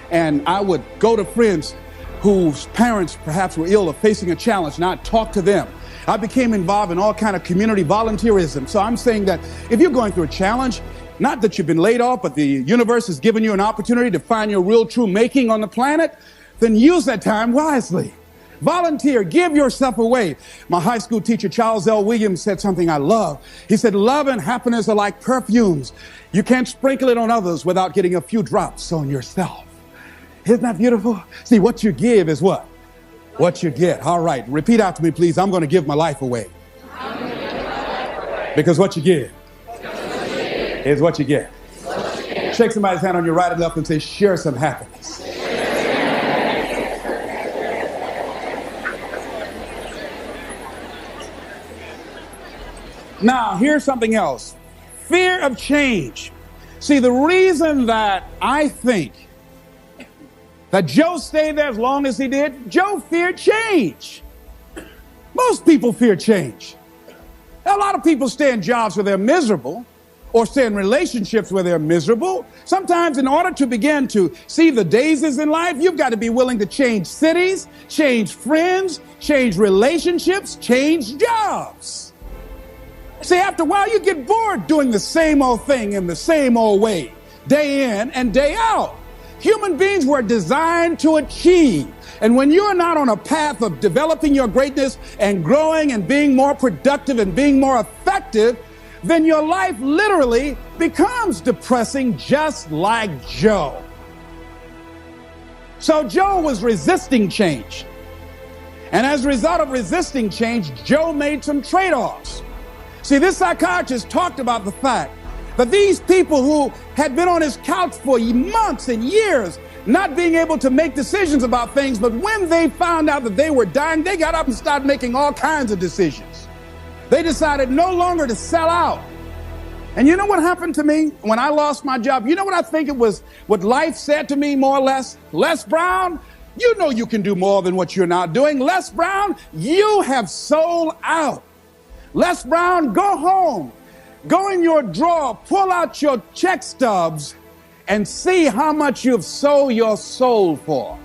Speaker 1: And I would go to friends whose parents perhaps were ill or facing a challenge, and I'd talk to them. I became involved in all kind of community volunteerism. So I'm saying that if you're going through a challenge, not that you've been laid off, but the universe has given you an opportunity to find your real true making on the planet, then use that time wisely. Volunteer, give yourself away. My high school teacher, Charles L. Williams, said something I love. He said, love and happiness are like perfumes. You can't sprinkle it on others without getting a few drops on yourself. Isn't that beautiful? See, what you give is what? What you get. All right, repeat after me, please. I'm going to give my life away. Because what you give is what you get. Shake somebody's hand on your right and left and say, share some happiness. Now, here's something else. Fear of change. See, the reason that I think that Joe stayed there as long as he did, Joe feared change. Most people fear change. A lot of people stay in jobs where they're miserable or stay in relationships where they're miserable. Sometimes in order to begin to see the daisies in life, you've got to be willing to change cities, change friends, change relationships, change jobs. See, after a while, you get bored doing the same old thing in the same old way, day in and day out. Human beings were designed to achieve. And when you're not on a path of developing your greatness and growing and being more productive and being more effective, then your life literally becomes depressing, just like Joe. So Joe was resisting change. And as a result of resisting change, Joe made some trade-offs. See, this psychiatrist talked about the fact that these people who had been on his couch for months and years, not being able to make decisions about things, but when they found out that they were dying, they got up and started making all kinds of decisions. They decided no longer to sell out. And you know what happened to me when I lost my job? You know what I think it was, what life said to me more or less? Les Brown, you know you can do more than what you're not doing. Les Brown, you have sold out. Les Brown, go home, go in your drawer, pull out your check stubs and see how much you've sold your soul for.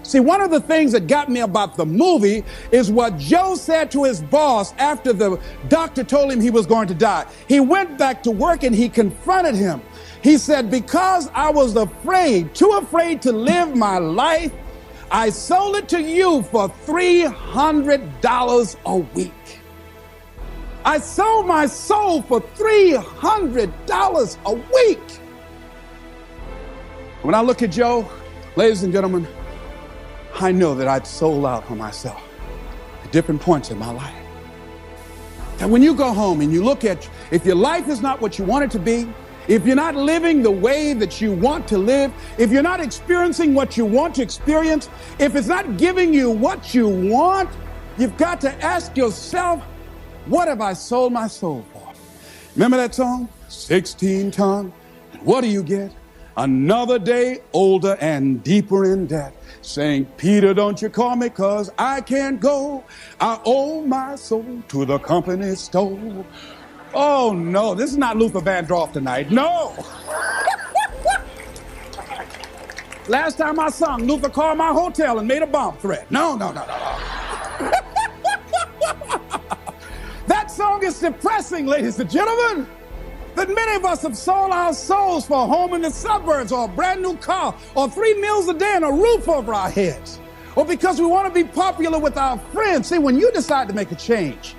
Speaker 1: See, one of the things that got me about the movie is what Joe said to his boss after the doctor told him he was going to die. He went back to work and he confronted him. He said, because I was afraid, too afraid to live my life, I sold it to you for $300 a week. I sold my soul for $300 a week. When I look at Joe, ladies and gentlemen, I know that I'd sold out on myself at different points in my life. And when you go home and you look at, if your life is not what you want it to be, if you're not living the way that you want to live, if you're not experiencing what you want to experience, if it's not giving you what you want, you've got to ask yourself, what have I sold my soul for? Remember that song? 16 ton. And what do you get? Another day older and deeper in debt. Saying, Peter, don't you call me 'cause I can't go. I owe my soul to the company store. Oh, no, this is not Luther Vandross tonight. No. Last time I sung, Luther called my hotel and made a bomb threat. No. That song is depressing, ladies and gentlemen. That many of us have sold our souls for a home in the suburbs or a brand new car or 3 meals a day and a roof over our heads. Or because we want to be popular with our friends. See, when you decide to make a change,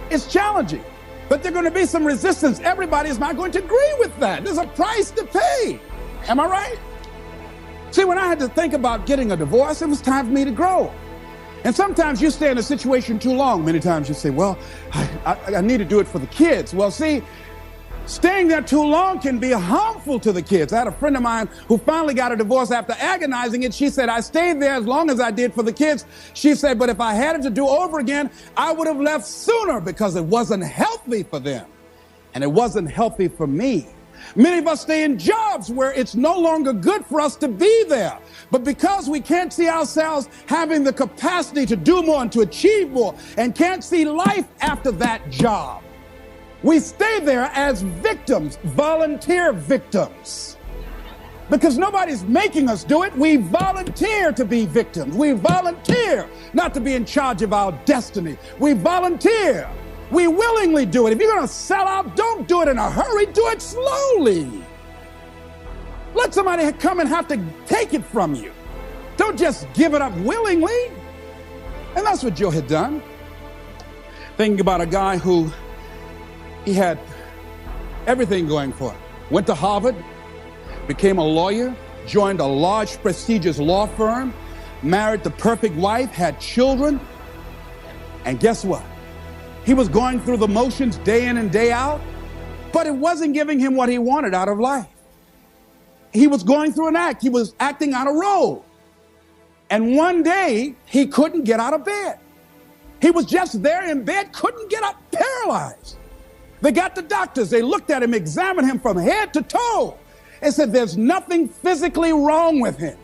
Speaker 1: it's challenging. But there's going to be some resistance. Everybody is not going to agree with that. There's a price to pay. Am I right? See, when I had to think about getting a divorce, it was time for me to grow. And sometimes you stay in a situation too long. Many times you say, well, I need to do it for the kids. Well, see, staying there too long can be harmful to the kids. I had a friend of mine who finally got a divorce after agonizing it. She said, I stayed there as long as I did for the kids. She said, but if I had it to do over again, I would have left sooner because it wasn't healthy for them. And it wasn't healthy for me. Many of us stay in jobs where it's no longer good for us to be there. But because we can't see ourselves having the capacity to do more and to achieve more and can't see life after that job, we stay there as victims, volunteer victims. Because nobody's making us do it. We volunteer to be victims. We volunteer not to be in charge of our destiny. We volunteer. We willingly do it. If you're going to sell out, don't do it in a hurry. Do it slowly. Let somebody come and have to take it from you. Don't just give it up willingly. And that's what Joe had done. Thinking about a guy who he had everything going for him. Went to Harvard, became a lawyer, joined a large, prestigious law firm, married the perfect wife, had children. And guess what? He was going through the motions day in and day out, but it wasn't giving him what he wanted out of life. He was going through an act. He was acting on a role. And one day, he couldn't get out of bed. He was just there in bed, couldn't get up, paralyzed. They got the doctors. They looked at him, examined him from head to toe, and said, there's nothing physically wrong with him.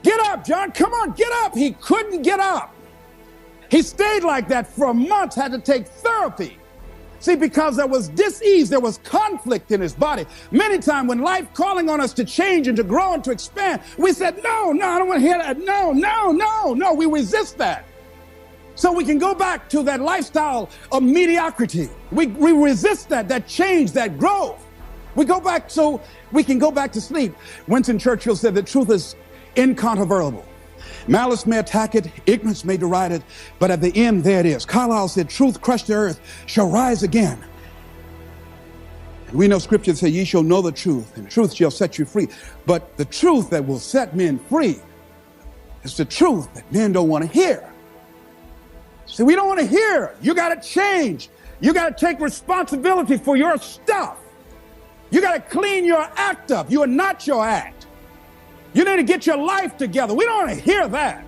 Speaker 1: Get up, John. Come on, get up. He couldn't get up. He stayed like that for months, had to take therapy. See, because there was dis-ease, there was conflict in his body. Many times when life calling on us to change and to grow and to expand, we said, no, I don't want to hear that. No, we resist that. So we can go back to that lifestyle of mediocrity. We resist that change, that growth. We go back so we can go back to sleep. Winston Churchill said the truth is incontrovertible. Malice may attack it, ignorance may deride it, but at the end, there it is. Carlyle said, truth crushed to earth shall rise again. And we know scripture says, ye shall know the truth, and truth shall set you free. But the truth that will set men free is the truth that men don't want to hear. See, we don't want to hear. You got to change. You got to take responsibility for your stuff. You got to clean your act up. You are not your act. You need to get your life together. We don't want to hear that.